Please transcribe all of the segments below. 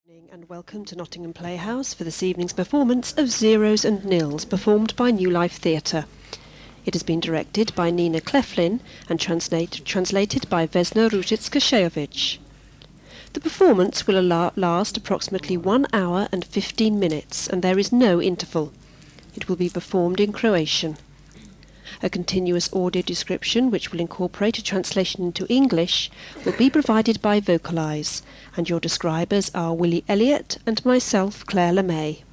Evening and welcome to Nottingham Playhouse for this evening's performance of Zeros and Nils, performed by New Life Theatre. It has been directed by Nina Cleflin and translated by Vesna Ruzicka-Shejovich. The performance will last approximately 1 hour and 15 minutes, and there is no interval. It will be performed in Croatian. A continuous audio description, which will incorporate a translation into English, will be provided by Vocalise, and your describers are Willie Elliott and myself, Claire LeMay.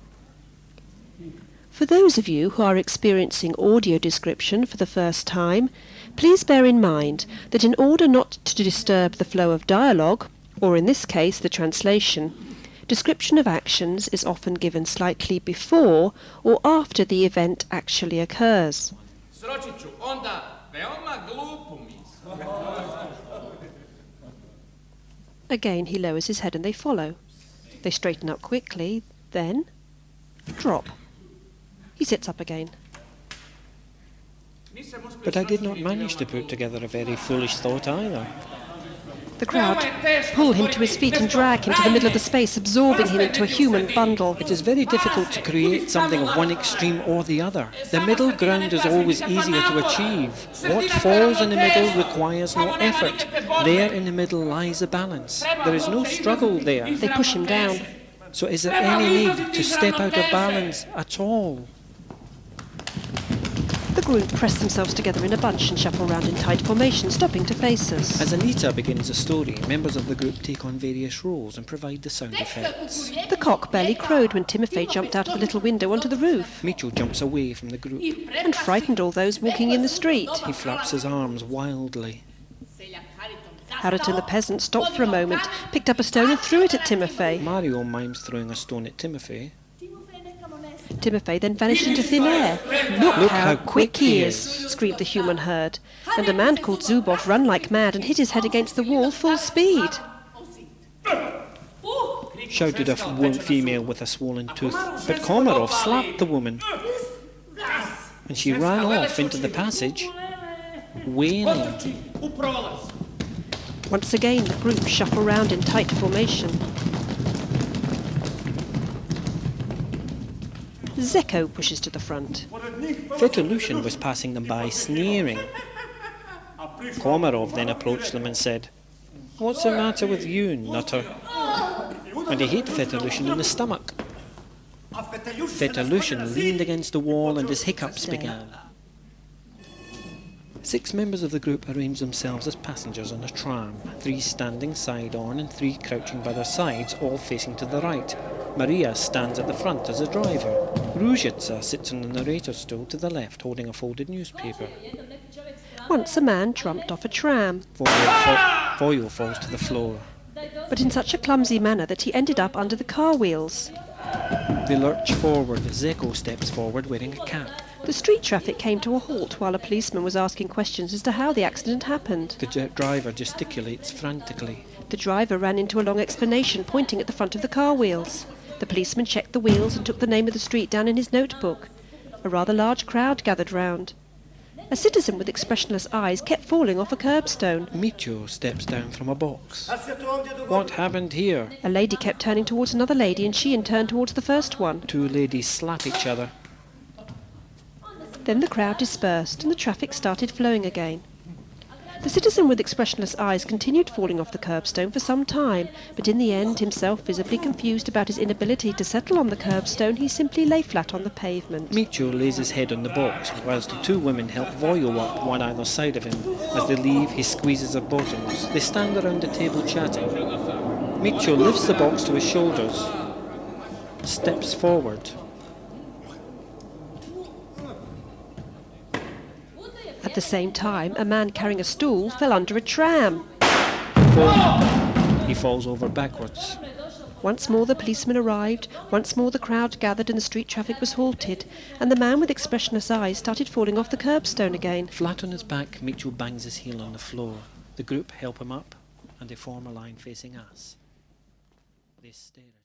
For those of you who are experiencing audio description for the first time, please bear in mind that in order not to disturb the flow of dialogue, or in this case the translation, description of actions is often given slightly before or after the event actually occurs. Again he lowers his head and they follow. They straighten up quickly, then drop. He sits up again. But I did not manage to put together a very foolish thought either. The crowd pull him to his feet and drag him to the middle of the space, absorbing him into a human bundle. It is very difficult to create something of one extreme or the other. The middle ground is always easier to achieve. What falls in the middle requires no effort. There in the middle lies a balance. There is no struggle there. They push him down. So is there any need to step out of balance at all? The group press themselves together in a bunch and shuffle round in tight formation, stopping to face us. As Anita begins a story, members of the group take on various roles and provide the sound effects. The cock barely crowed when Timofey jumped out of the little window onto the roof. Mitchell jumps away from the group. And frightened all those walking in the street. He flaps his arms wildly. Hariton the peasant stopped for a moment, picked up a stone and threw it at Timofey. Mario mimes throwing a stone at Timofey. Timofey then vanished into thin air. Look how quick he is, screamed the human herd. And a man called Zubov ran like mad and hit his head against the wall full speed. Shouted a female with a swollen tooth, but Komarov slapped the woman. And she ran off into the passage, wailing. Once again the group shuffle round in tight formation. Zeko pushes to the front. Fetulushin was passing them by, sneering. Komarov then approached them and said, "What's the matter with you, nutter?" And he hit Fetulushin in the stomach. Fetulushin leaned against the wall and his hiccups began. 6 members of the group arranged themselves as passengers on a tram, 3 standing side on and 3 crouching by their sides, all facing to the right. Maria stands at the front as a driver. Ruzicka sits on the narrator's stool to the left, holding a folded newspaper. Once a man jumped off a tram. Voyo falls to the floor. But in such a clumsy manner that he ended up under the car wheels. They lurch forward. Zeko steps forward wearing a cap. The street traffic came to a halt while a policeman was asking questions as to how the accident happened. The driver gesticulates frantically. The driver ran into a long explanation, pointing at the front of the car wheels. The policeman checked the wheels and took the name of the street down in his notebook. A rather large crowd gathered round. A citizen with expressionless eyes kept falling off a curbstone. Micho steps down from a box. What happened here? A lady kept turning towards another lady and she in turn towards the first one. 2 ladies slap each other. Then the crowd dispersed and the traffic started flowing again. The citizen with expressionless eyes continued falling off the curbstone for some time, but in the end, himself visibly confused about his inability to settle on the curbstone, he simply lay flat on the pavement. Micho lays his head on the box, whilst the 2 women help Voyo up, one either side of him. As they leave, he squeezes their bottoms. They stand around the table chatting. Micho lifts the box to his shoulders, steps forward. At the same time, a man carrying a stool fell under a tram. He falls over backwards. Once more the policeman arrived, once more the crowd gathered and the street traffic was halted, and the man with expressionless eyes started falling off the curbstone again. Flat on his back, Micho bangs his heel on the floor. The group help him up, and they form a line facing us. They stare.